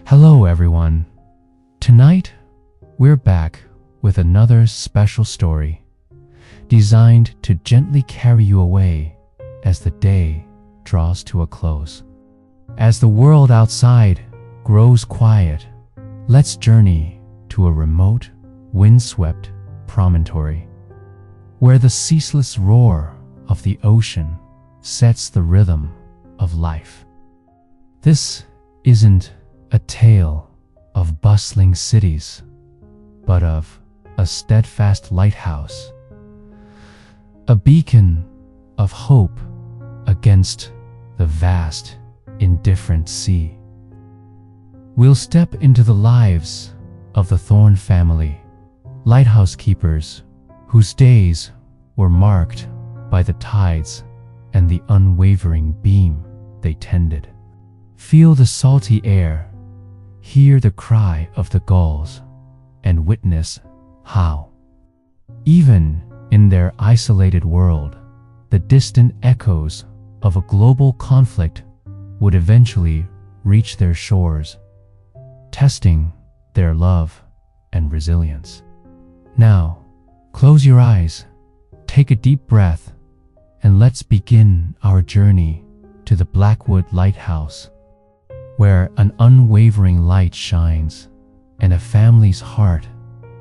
Hello everyone. Tonight, we're back with another special story designed to gently carry you away as the day draws to a close. As the world outside grows quiet, let's journey to a remote, windswept promontory where the ceaseless roar of the ocean sets the rhythm of life. This isn't a tale of bustling cities, but of a steadfast lighthouse, a beacon of hope against the vast, indifferent sea. We'll step into the lives of the Thorne family, lighthouse keepers whose days were marked by the tides and the unwavering beam they tended. Feel the salty air, hear the cry of the gulls, and witness how, even in their isolated world, the distant echoes of a global conflict would eventually reach their shores, testing their love and resilience. Now, close your eyes, take a deep breath, and let's begin our journey to the Blackwood Lighthouse, where an unwavering light shines and a family's heart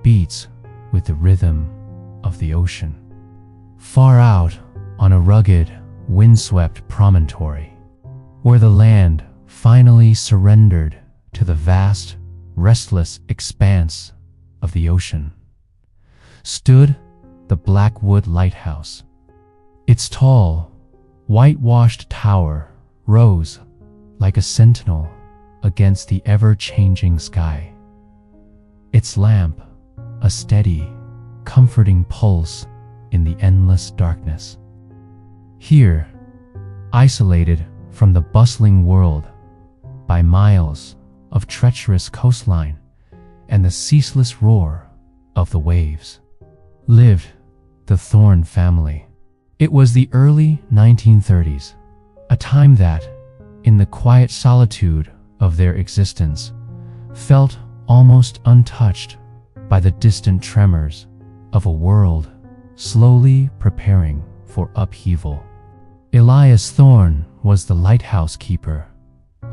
beats with the rhythm of the ocean. Far out on a rugged, windswept promontory, where the land finally surrendered to the vast, restless expanse of the ocean, stood the Blackwood Lighthouse. Its tall, whitewashed tower rose like a sentinel against the ever-changing sky. Its lamp, a steady, comforting pulse in the endless darkness. Here, isolated from the bustling world by miles of treacherous coastline and the ceaseless roar of the waves, lived the Thorne family. It was the early 1930s, a time that, in the quiet solitude of their existence, felt almost untouched by the distant tremors of a world slowly preparing for upheaval. Elias Thorne was the lighthouse keeper,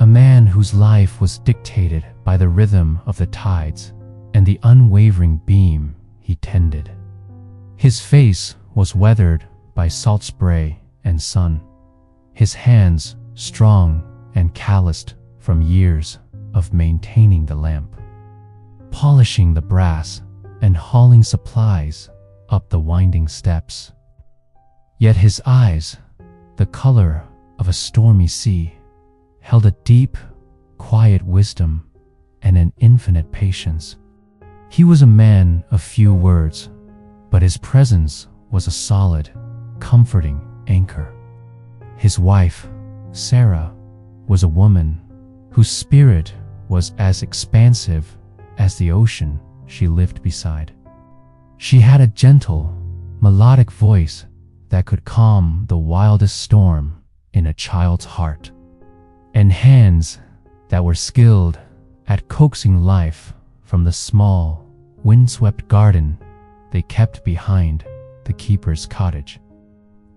a man whose life was dictated by the rhythm of the tides and the unwavering beam he tended. His face was weathered by salt spray and sun, his hands strong and calloused from years of maintaining the lamp, polishing the brass and hauling supplies up the winding steps. Yet his eyes, the color of a stormy sea, held a deep, quiet wisdom and an infinite patience. He was a man of few words, but his presence was a solid, comforting anchor. His wife, Sarah, was a woman whose spirit was as expansive as the ocean she lived beside. She had a gentle, melodic voice that could calm the wildest storm in a child's heart, and hands that were skilled at coaxing life from the small, windswept garden they kept behind the keeper's cottage.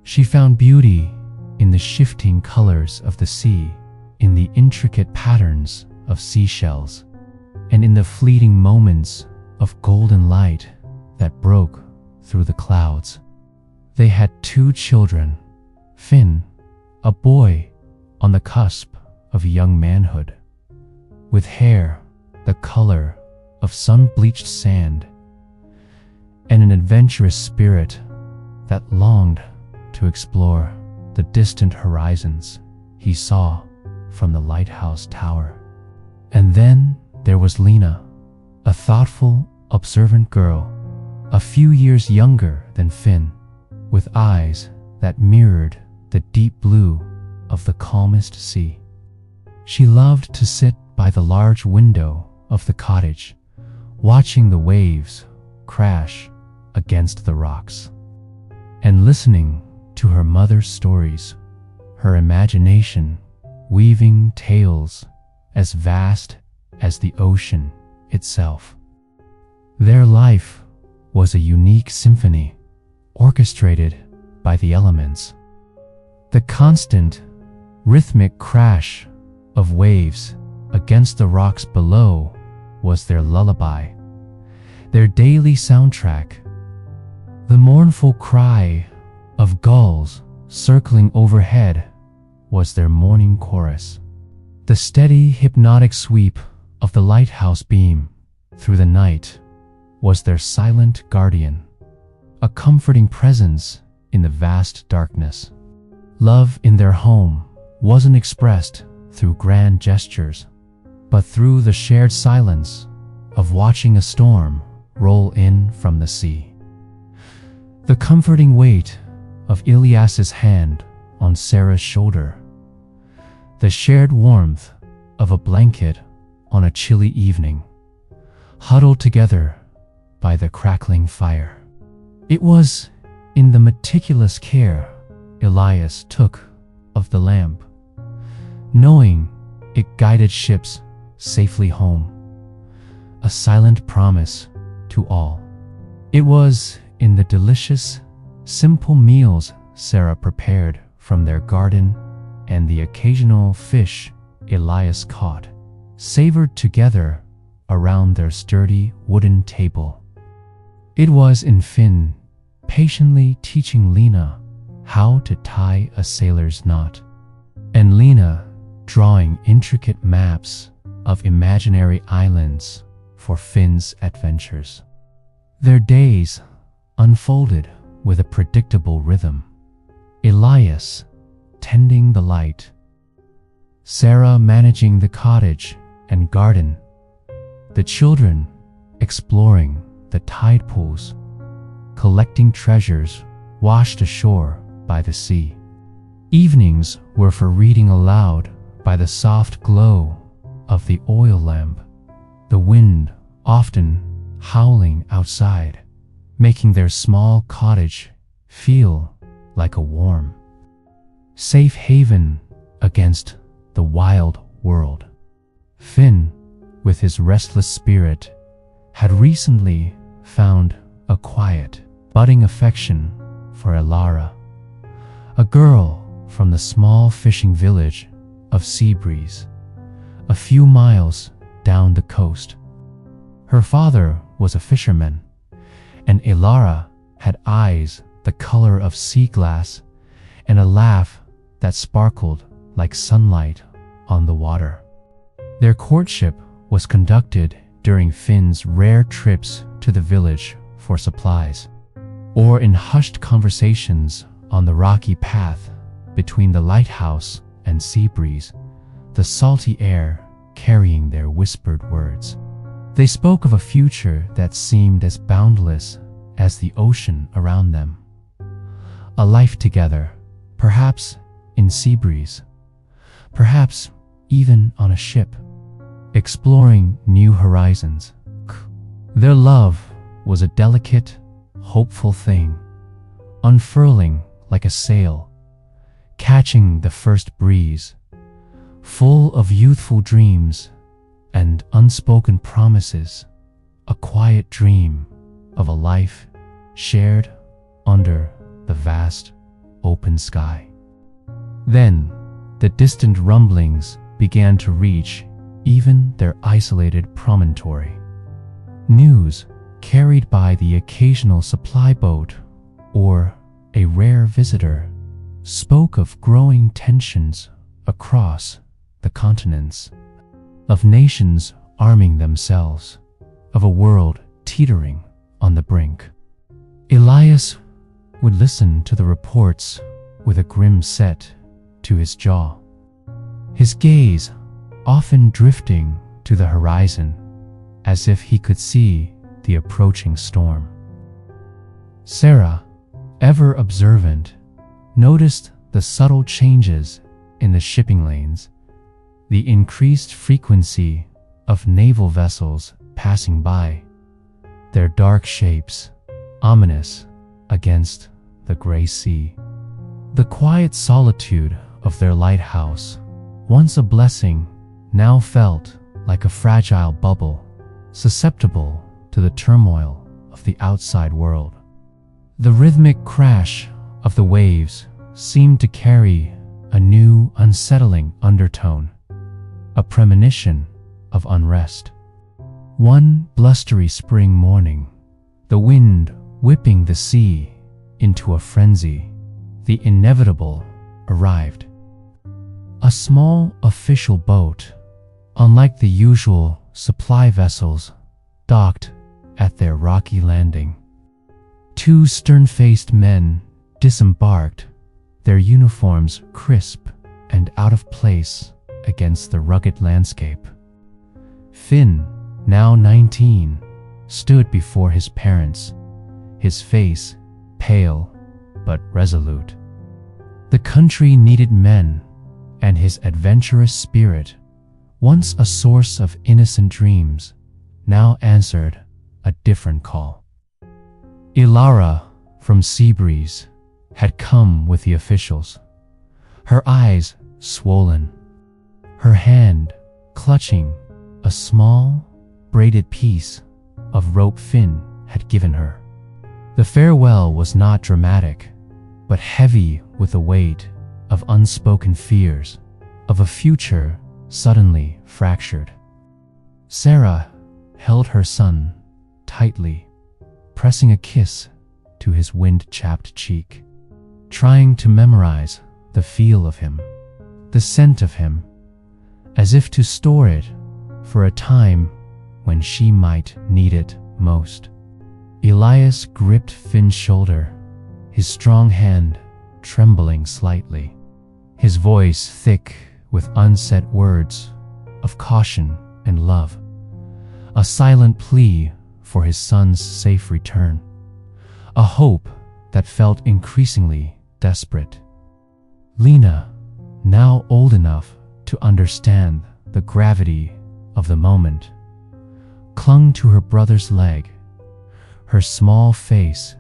She found beauty in the shifting colors of the sea, in the intricate patterns of seashells, and in the fleeting moments of golden light that broke through the clouds. They had 2 children, Finn, a boy on the cusp of young manhood, with hair the color of sun-bleached sand, and an adventurous spirit that longed to explore the distant horizons he saw from the lighthouse tower. And then there was Lena, a thoughtful, observant girl, a few years younger than Finn, with eyes that mirrored the deep blue of the calmest sea. She loved to sit by the large window of the cottage, watching the waves crash against the rocks, and listening to her mother's stories, her imagination weaving tales as vast as the ocean itself. Their life was a unique symphony, orchestrated by the elements. The constant, rhythmic crash of waves against the rocks below was their lullaby, their daily soundtrack. The mournful cry of gulls circling overhead was their morning chorus. The steady, hypnotic sweep of the lighthouse beam through the night was their silent guardian, a comforting presence in the vast darkness. Love in their home wasn't expressed through grand gestures, but through the shared silence of watching a storm roll in from the sea. The comforting weight of Elias's hand on Sarah's shoulder, the shared warmth of a blanket on a chilly evening, huddled together by the crackling fire. It was in the meticulous care Elias took of the lamp, knowing it guided ships safely home, a silent promise to all. It was in the delicious, simple meals Sarah prepared from their garden and the occasional fish Elias caught, savored together around their sturdy wooden table. It was in Finn patiently teaching Lena how to tie a sailor's knot, and Lena drawing intricate maps of imaginary islands for Finn's adventures. Their days unfolded with a predictable rhythm. Elias tending the light, Sarah managing the cottage and garden, the children exploring the tide pools, collecting treasures washed ashore by the sea. Evenings were for reading aloud by the soft glow of the oil lamp, the wind often howling outside, making their small cottage feel like a warm, safe haven against the wild world. Finn, with his restless spirit, had recently found a quiet, budding affection for Elara, a girl from the small fishing village of Seabreeze, a few miles down the coast. Her father was a fisherman, and Elara had eyes the color of sea glass and a laugh that sparkled like sunlight on the water. Their courtship was conducted during Finn's rare trips to the village for supplies, or in hushed conversations on the rocky path between the lighthouse and Seabreeze, the salty air carrying their whispered words. They spoke of a future that seemed as boundless as the ocean around them. A life together, perhaps in Seabreeze, perhaps even on a ship, exploring new horizons. Their love was a delicate, hopeful thing, unfurling like a sail, catching the first breeze, full of youthful dreams and unspoken promises, a quiet dream of a life shared under the vast open sky. Then the distant rumblings began to reach even their isolated promontory. News carried by the occasional supply boat or a rare visitor spoke of growing tensions across the continents, of nations arming themselves, of a world teetering on the brink. Elias would listen to the reports with a grim set to his jaw, his gaze often drifting to the horizon as if he could see the approaching storm. Sarah, ever observant, noticed the subtle changes in the shipping lanes, the increased frequency of naval vessels passing by, their dark shapes ominous against the gray sea. The quiet solitude of their lighthouse, once a blessing, now felt like a fragile bubble, susceptible to the turmoil of the outside world. The rhythmic crash of the waves seemed to carry a new, unsettling undertone, a premonition of unrest. One blustery spring morning, the wind whipping the sea into a frenzy, the inevitable arrived. A small official boat, unlike the usual supply vessels, docked at their rocky landing. Two stern-faced men disembarked, their uniforms crisp and out of place against the rugged landscape. Finn, now 19, stood before his parents, his face pale but resolute. The country needed men, and his adventurous spirit, once a source of innocent dreams, now answered a different call. Elara from Seabreeze had come with the officials, her eyes swollen, her hand clutching a small, braided piece of rope Finn had given her. The farewell was not dramatic, but heavy with the weight of unspoken fears, of a future suddenly fractured. Sarah held her son tightly, pressing a kiss to his wind-chapped cheek, trying to memorize the feel of him, the scent of him, as if to store it for a time when she might need it most. Elias gripped Finn's shoulder, his strong hand trembling slightly, his voice thick with unsaid words of caution and love, a silent plea for his son's safe return, a hope that felt increasingly desperate. Lena, now old enough to understand the gravity of the moment, clung to her brother's leg, her small face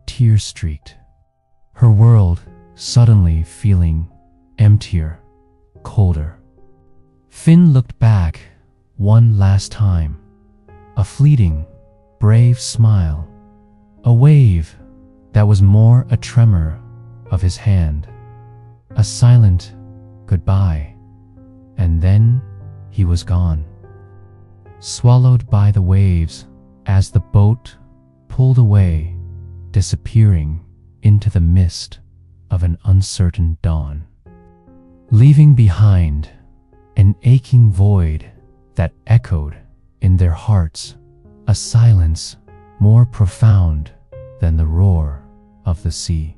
tear-streaked, her world suddenly feeling emptier, colder. Finn looked back one last time, a fleeting, brave smile, a wave that was more a tremor of his hand, a silent goodbye, and then he was gone, swallowed by the waves as the boat pulled away, disappearing into the mist of an uncertain dawn, leaving behind an aching void that echoed in their hearts, a silence more profound than the roar of the sea.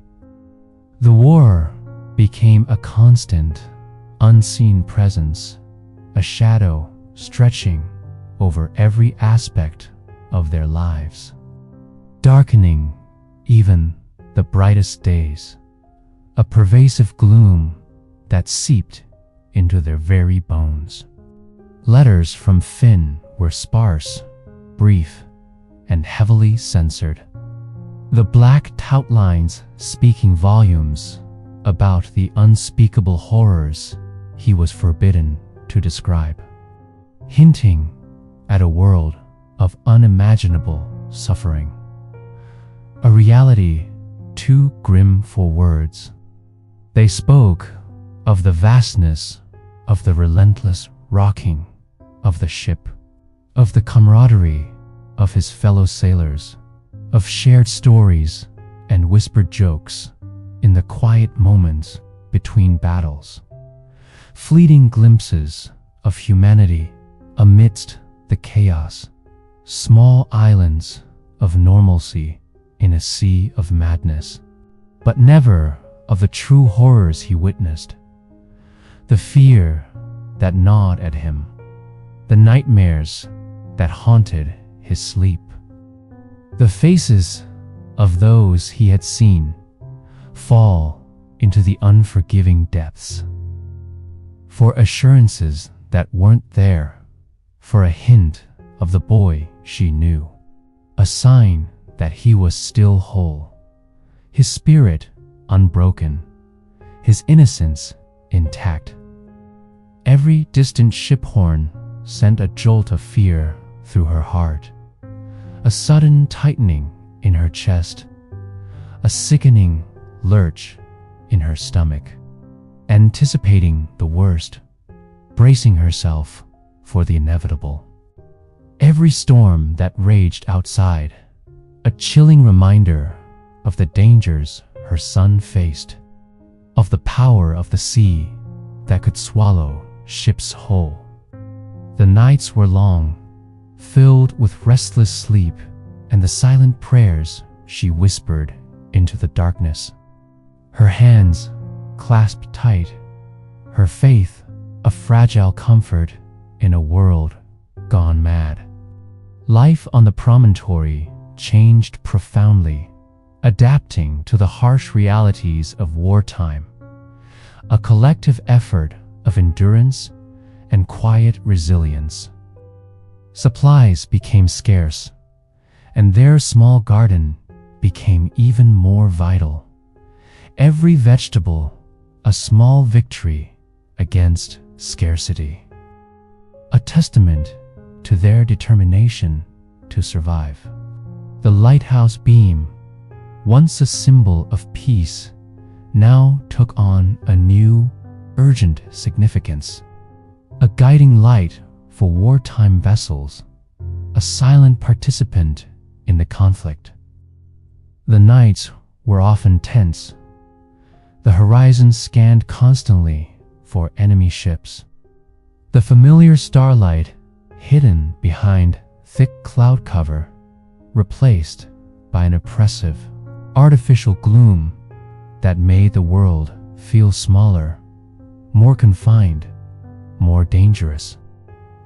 The war became a constant, unseen presence, a shadow stretching over every aspect of their lives, darkening even the brightest days, a pervasive gloom that seeped into their very bones. Letters from Finn were sparse, brief, and heavily censored, the black outlines speaking volumes about the unspeakable horrors he was forbidden to describe, hinting at a world of unimaginable suffering, a reality too grim for words. They spoke of the vastness of the relentless rocking of the ship, of the camaraderie of his fellow sailors, of shared stories and whispered jokes in the quiet moments between battles, fleeting glimpses of humanity amidst the chaos, small islands of normalcy in a sea of madness, but never of the true horrors he witnessed, the fear that gnawed at him, the nightmares that haunted his sleep, the faces of those he had seen fall into the unforgiving depths, for assurances that weren't there, for a hint of the boy she knew, a sign that he was still whole, his spirit unbroken, his innocence intact. Every distant ship horn sent a jolt of fear through her heart, a sudden tightening in her chest, a sickening lurch in her stomach. Anticipating the worst, bracing herself for the inevitable. Every storm that raged outside, a chilling reminder of the dangers her son faced, of the power of the sea that could swallow ships whole. The nights were long, filled with restless sleep and the silent prayers she whispered into the darkness. Her hands clasped tight, her faith a fragile comfort in a world gone mad. Life on the promontory changed profoundly, adapting to the harsh realities of wartime, a collective effort of endurance and quiet resilience. Supplies became scarce, and their small garden became even more vital. Every vegetable a small victory against scarcity, a testament to their determination to survive. The lighthouse beam, once a symbol of peace, now took on a new, urgent significance. A guiding light for wartime vessels, a silent participant in the conflict. The nights were often tense. The horizon scanned constantly for enemy ships. The familiar starlight, hidden behind thick cloud cover, replaced by an oppressive, artificial gloom that made the world feel smaller, more confined, more dangerous.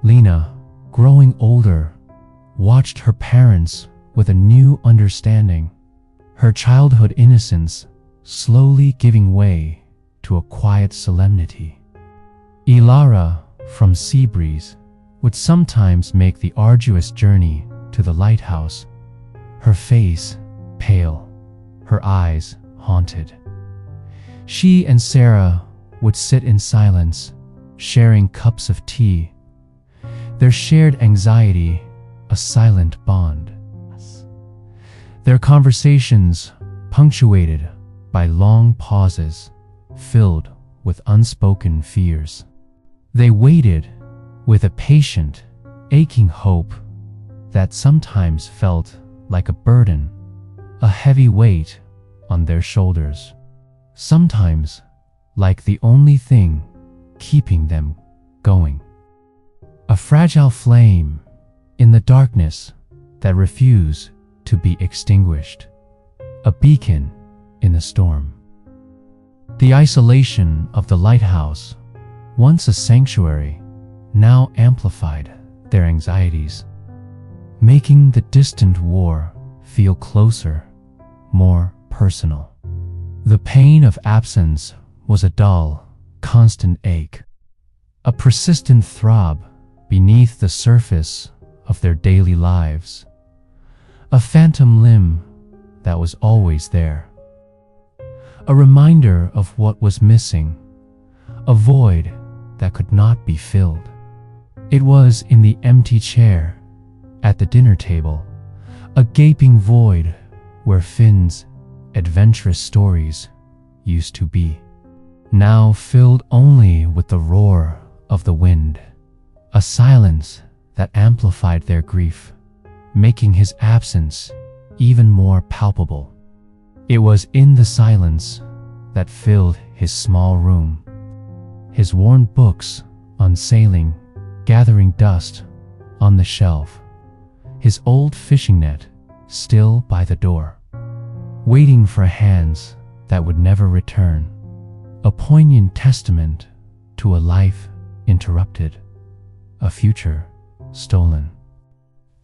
Lena, growing older, watched her parents with a new understanding, her childhood innocence slowly giving way to a quiet solemnity. Elara, from Seabreeze, would sometimes make the arduous journey to the lighthouse, her face pale, her eyes haunted. She and Sarah would sit in silence, sharing cups of tea, their shared anxiety a silent bond. Their conversations punctuated by long pauses filled with unspoken fears. They waited with a patient, aching hope that sometimes felt like a burden, a heavy weight on their shoulders, sometimes like the only thing keeping them going. A fragile flame in the darkness that refused to be extinguished, a beacon in the storm. The isolation of the lighthouse, once a sanctuary, now amplified their anxieties, making the distant war feel closer, more personal. The pain of absence was a dull, constant ache, a persistent throb beneath the surface of their daily lives, a phantom limb that was always there, a reminder of what was missing, a void that could not be filled. It was in the empty chair at the dinner table, a gaping void where Finn's adventurous stories used to be, now filled only with the roar of the wind, a silence that amplified their grief, making his absence even more palpable. It was in the silence that filled his small room, his worn books on sailing gathering dust on the shelf, his old fishing net still by the door, waiting for hands that would never return, a poignant testament to a life interrupted, a future stolen.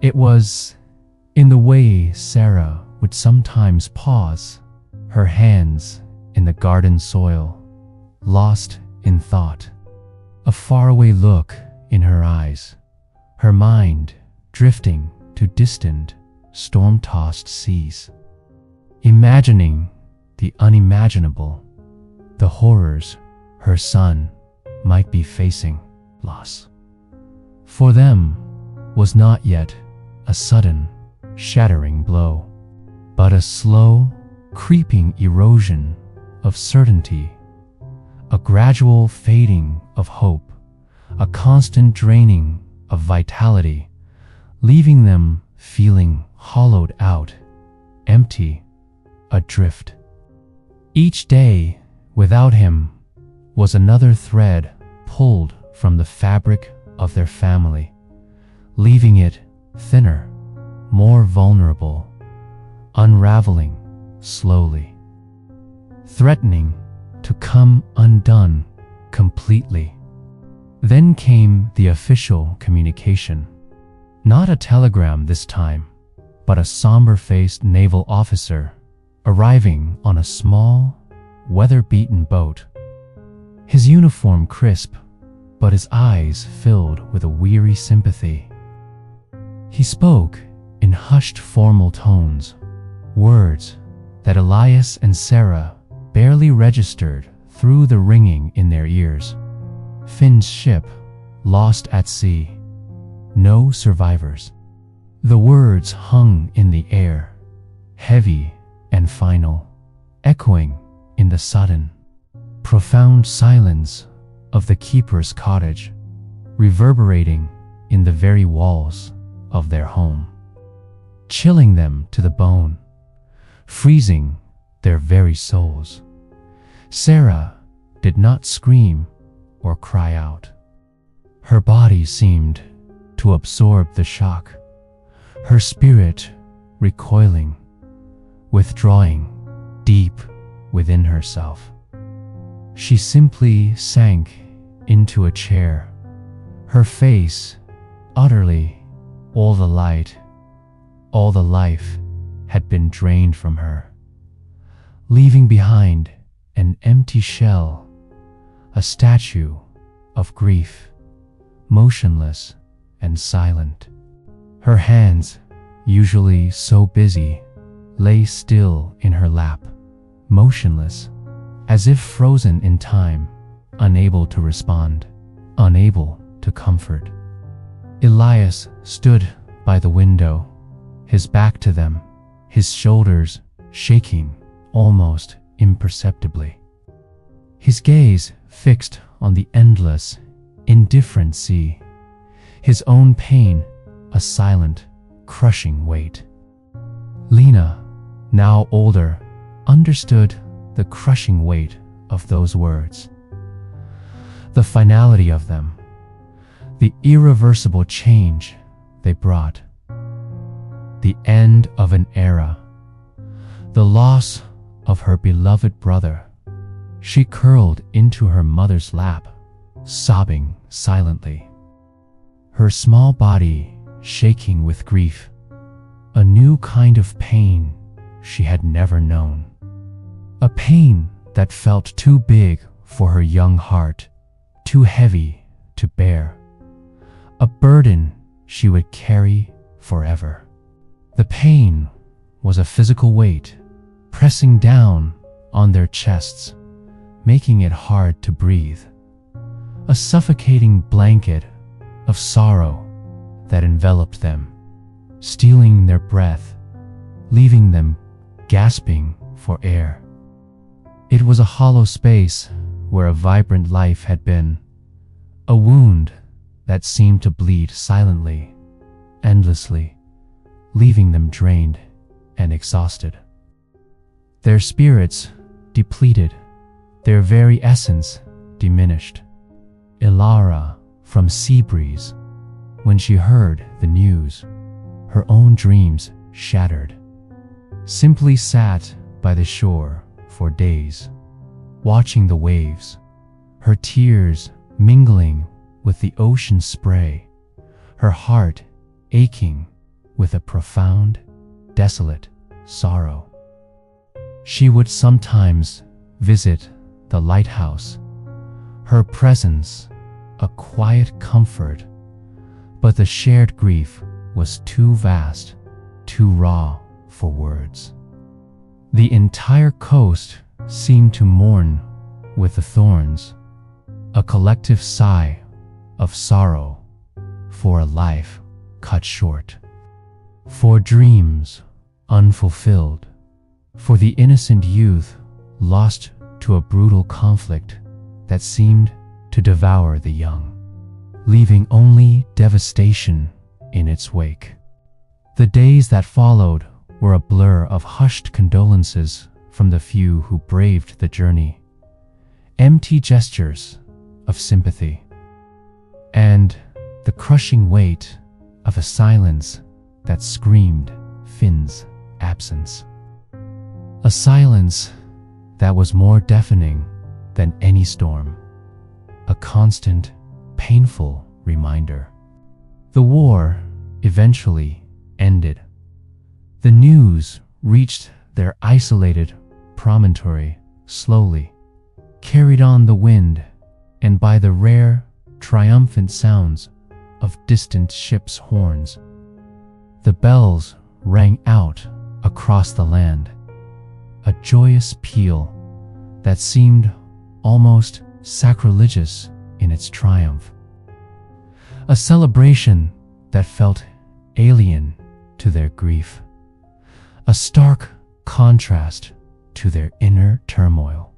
It was in the way Sarah would sometimes pause, her hands in the garden soil, lost in thought, a faraway look in her eyes, her mind drifting to distant, storm-tossed seas, imagining the unimaginable, the horrors her son might be facing. Loss, For them was not yet a sudden, shattering blow, but a slow, creeping erosion of certainty, a gradual fading of hope, a constant draining of vitality, leaving them feeling hollowed out, empty, adrift. Each day without him was another thread pulled from the fabric of their family, leaving it thinner, more vulnerable, unraveling slowly, threatening to come undone completely. Then came the official communication. Not a telegram this time, but a somber-faced naval officer arriving on a small, weather-beaten boat. His uniform crisp, but his eyes filled with a weary sympathy. He spoke in hushed formal tones, words that Elias and Sarah barely registered through the ringing in their ears. Finn's ship lost at sea. No survivors. The words hung in the air, heavy and final, echoing in the sudden, profound silence of the keeper's cottage, reverberating in the very walls of their home, chilling them to the bone, freezing their very souls. Sarah did not scream or cry out. Her body seemed to absorb the shock, her spirit recoiling, withdrawing deep within herself. She simply sank into a chair, her face utterly all the light, all the life had been drained from her, leaving behind an empty shell, a statue of grief, motionless and silent. Her hands, usually so busy, lay still in her lap, motionless, as if frozen in time, unable to respond, unable to comfort. Elias stood by the window, his back to them, his shoulders shaking almost imperceptibly. His gaze fixed on the endless, indifferent sea, his own pain a silent, crushing weight. Lena, now older, understood the crushing weight of those words, the finality of them, the irreversible change they brought, the end of an era, the loss of her beloved brother. She curled into her mother's lap, sobbing silently, her small body shaking with grief, a new kind of pain she had never known, a pain that felt too big for her young heart, too heavy to bear, a burden she would carry forever. The pain was a physical weight, pressing down on their chests, making it hard to breathe, a suffocating blanket of sorrow that enveloped them, stealing their breath, leaving them gasping for air. It was a hollow space where a vibrant life had been, a wound that seemed to bleed silently, endlessly, leaving them drained and exhausted. Their spirits depleted, their very essence diminished. Elara from Seabreeze, when she heard the news, her own dreams shattered, simply sat by the shore for days, watching the waves, her tears mingling with the ocean spray, her heart aching with a profound, desolate sorrow. She would sometimes visit the lighthouse, her presence a quiet comfort, but the shared grief was too vast, too raw for words. The entire coast seemed to mourn with the Thornes, a collective sigh of sorrow for a life cut short, for dreams unfulfilled, for the innocent youth lost to a brutal conflict that seemed to devour the young, leaving only devastation in its wake. The days that followed were a blur of hushed condolences from the few who braved the journey, empty gestures of sympathy, and the crushing weight of a silence that screamed Finn's absence. A silence that was more deafening than any storm, a constant, painful reminder. The war eventually ended. The news reached their isolated promontory slowly, carried on the wind and by the rare, triumphant sounds of distant ships' horns. The bells rang out across the land, a joyous peal that seemed almost sacrilegious in its triumph. A celebration that felt alien to their grief, a stark contrast to their inner turmoil.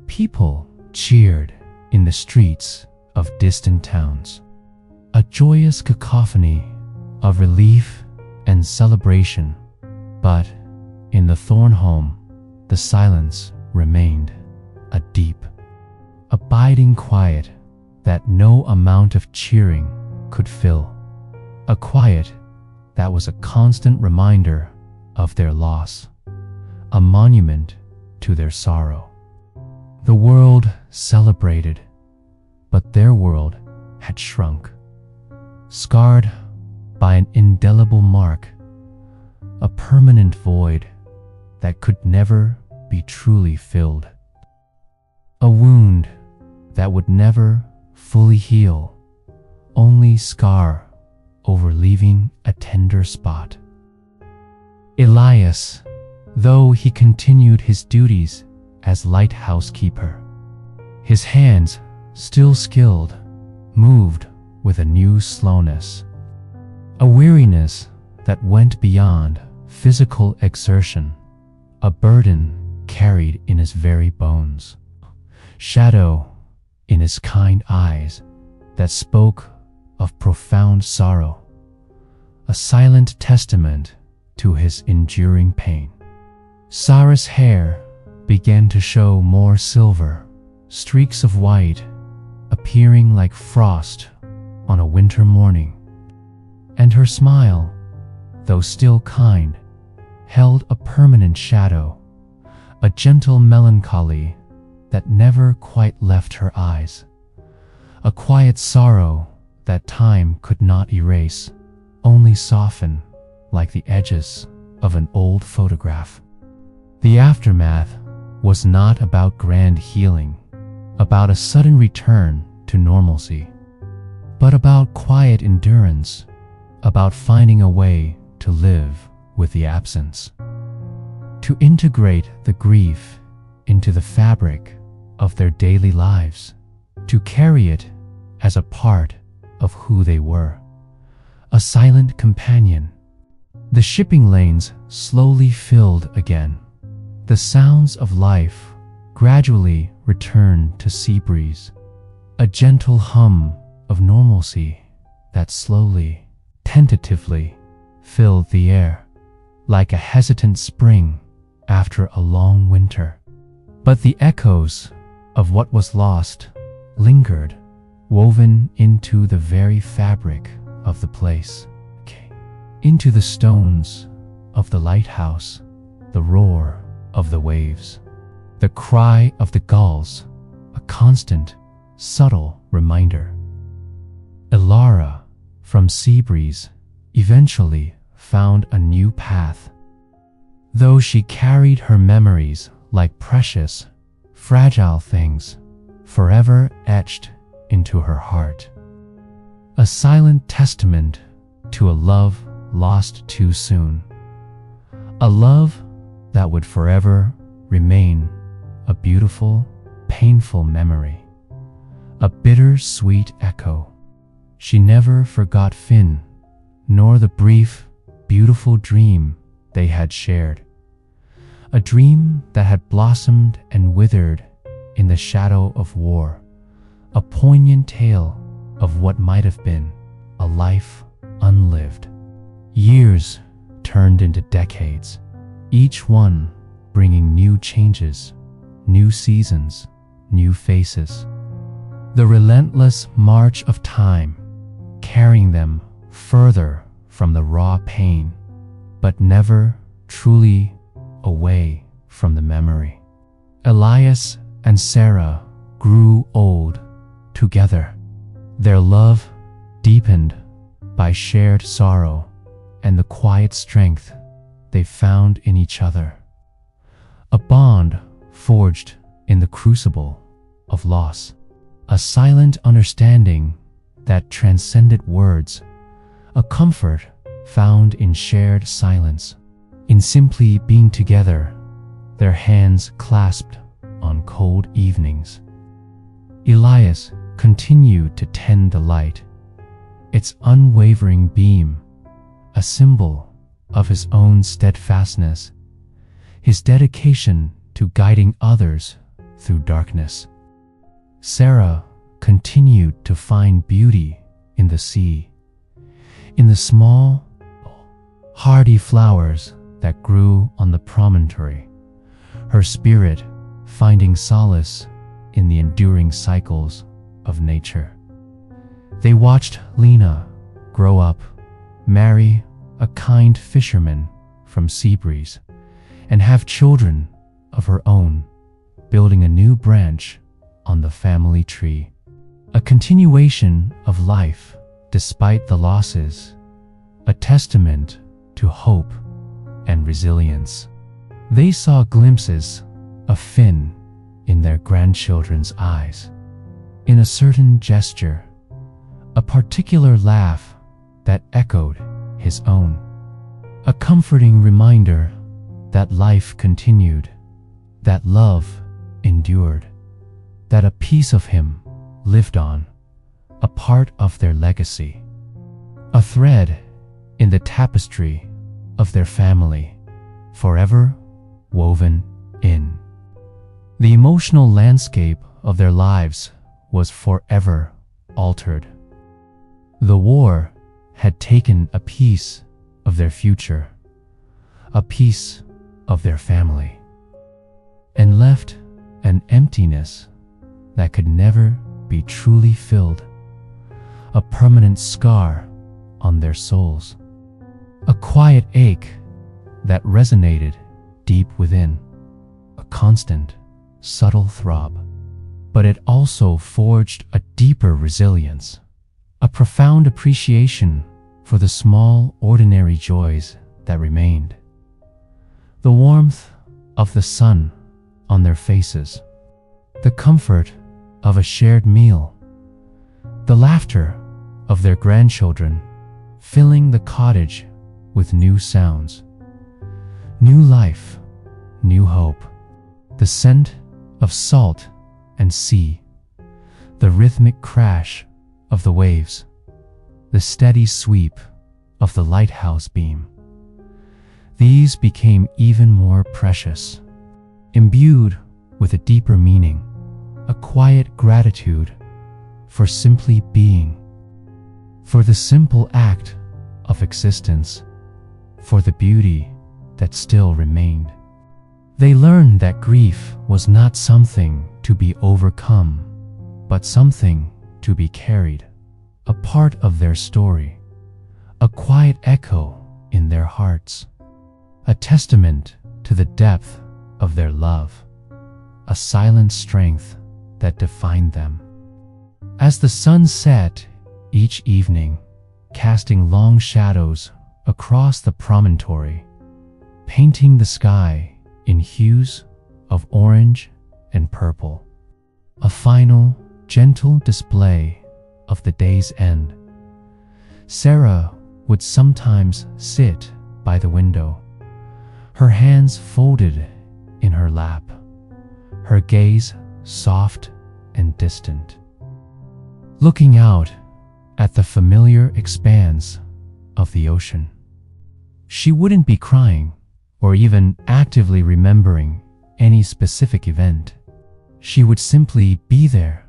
People cheered in the streets of distant towns, a joyous cacophony of relief and celebration. But in the Thorne home, the silence remained, a deep, abiding quiet that no amount of cheering could fill, a quiet that was a constant reminder of their loss, a monument to their sorrow. The world celebrated, but their world had shrunk, scarred by an indelible mark, a permanent void that could never be truly filled, a wound that would never fully heal, only scar over leaving a tender spot. Elias, though he continued his duties as lighthouse keeper, his hands, still skilled, moved with a new slowness, a weariness that went beyond physical exertion, a burden carried in his very bones, shadow in his kind eyes that spoke of profound sorrow, a silent testament to his enduring pain. Sarah's hair began to show more silver, streaks of white appearing like frost on a winter morning, and her smile, though still kind, held a permanent shadow, a gentle melancholy that never quite left her eyes, a quiet sorrow that time could not erase, only soften like the edges of an old photograph. The aftermath was not about grand healing, about a sudden return to normalcy, but about quiet endurance, about finding a way to live with the absence, to integrate the grief into the fabric of their daily lives, to carry it as a part of who they were, a silent companion. The shipping lanes slowly filled again. The sounds of life gradually returned to Seabreeze, a gentle hum of normalcy that slowly, tentatively filled the air, like a hesitant spring after a long winter. But the echoes of what was lost lingered, woven into the very fabric of the place, into the stones of the lighthouse, the roar of the waves, the cry of the gulls, a constant, subtle reminder. Elara, from Seabreeze, eventually found a new path, though she carried her memories like precious, fragile things, forever etched into her heart. A silent testament to a love lost too soon, a love that would forever remain a beautiful, painful memory, a bitter-sweet echo, she never forgot Finn, nor the brief, beautiful dream they had shared. A dream that had blossomed and withered in the shadow of war, a poignant tale of what might have been a life unlived. Years turned into decades, each one bringing new changes, new seasons, new faces. The relentless march of time, carrying them further from the raw pain, but never truly away from the memory. Elias and Sarah grew old together, their love deepened by shared sorrow and the quiet strength they found in each other. A bond forged in the crucible of loss, a silent understanding that transcended words, a comfort found in shared silence, in simply being together, their hands clasped on cold evenings. Elias continued to tend the light, its unwavering beam, a symbol of his own steadfastness, his dedication to guiding others through darkness. Sarah continued to find beauty in the sea, in the small, hardy flowers that grew on the promontory, her spirit finding solace in the enduring cycles of nature. They watched Lena grow up, marry a kind fisherman from Seabreeze, and have children of her own, building a new branch on the family tree. A continuation of life despite the losses, a testament to hope and resilience. They saw glimpses of Finn in their grandchildren's eyes, in a certain gesture, a particular laugh that echoed his own, a comforting reminder that life continued, that love endured, that a piece of him lived on, a part of their legacy, a thread in the tapestry of their family, forever woven in. The emotional landscape of their lives was forever altered. The war had taken a piece of their future, a piece of their family, and left an emptiness that could never be truly filled, a permanent scar on their souls, a quiet ache that resonated deep within, a constant, subtle throb. But it also forged a deeper resilience, a profound appreciation for the small, ordinary joys that remained. The warmth of the sun on their faces, the comfort of a shared meal, the laughter of their grandchildren filling the cottage with new sounds, new life, new hope, the scent of salt and sea, the rhythmic crash of the waves, the steady sweep of the lighthouse beam. These became even more precious, imbued with a deeper meaning, a quiet gratitude for simply being, for the simple act of existence, for the beauty that still remained. They learned that grief was not something to be overcome, but something to be carried, a part of their story, a quiet echo in their hearts, a testament to the depth of their love, a silent strength that defined them. As the sun set each evening, casting long shadows across the promontory, painting the sky in hues of orange and purple, a final, gentle display of the day's end, Sarah would sometimes sit by the window, her hands folded in her lap, her gaze soft and distant, looking out at the familiar expanse of the ocean. She wouldn't be crying or even actively remembering any specific event. She would simply be there,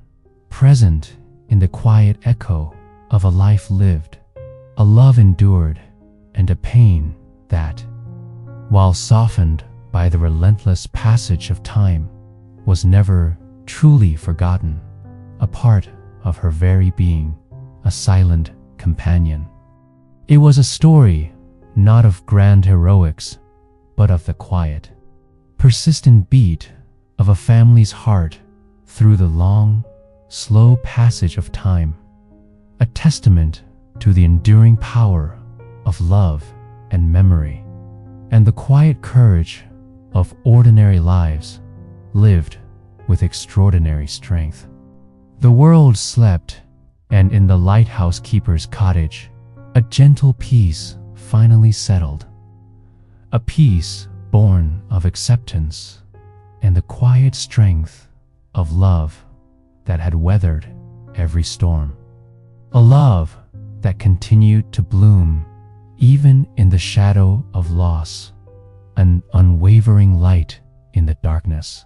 present in the quiet echo of a life lived, a love endured, and a pain that, while softened by the relentless passage of time, was never truly forgotten, a part of her very being, a silent companion. It was a story not of grand heroics, but of the quiet, persistent beat of a family's heart through the long, slow passage of time, a testament to the enduring power of love and memory, and the quiet courage of ordinary lives lived with extraordinary strength. The world slept, and in the lighthouse keeper's cottage, a gentle peace finally settled, a peace born of acceptance and the quiet strength of love that had weathered every storm, a love that continued to bloom even in the shadow of loss, an unwavering light in the darkness.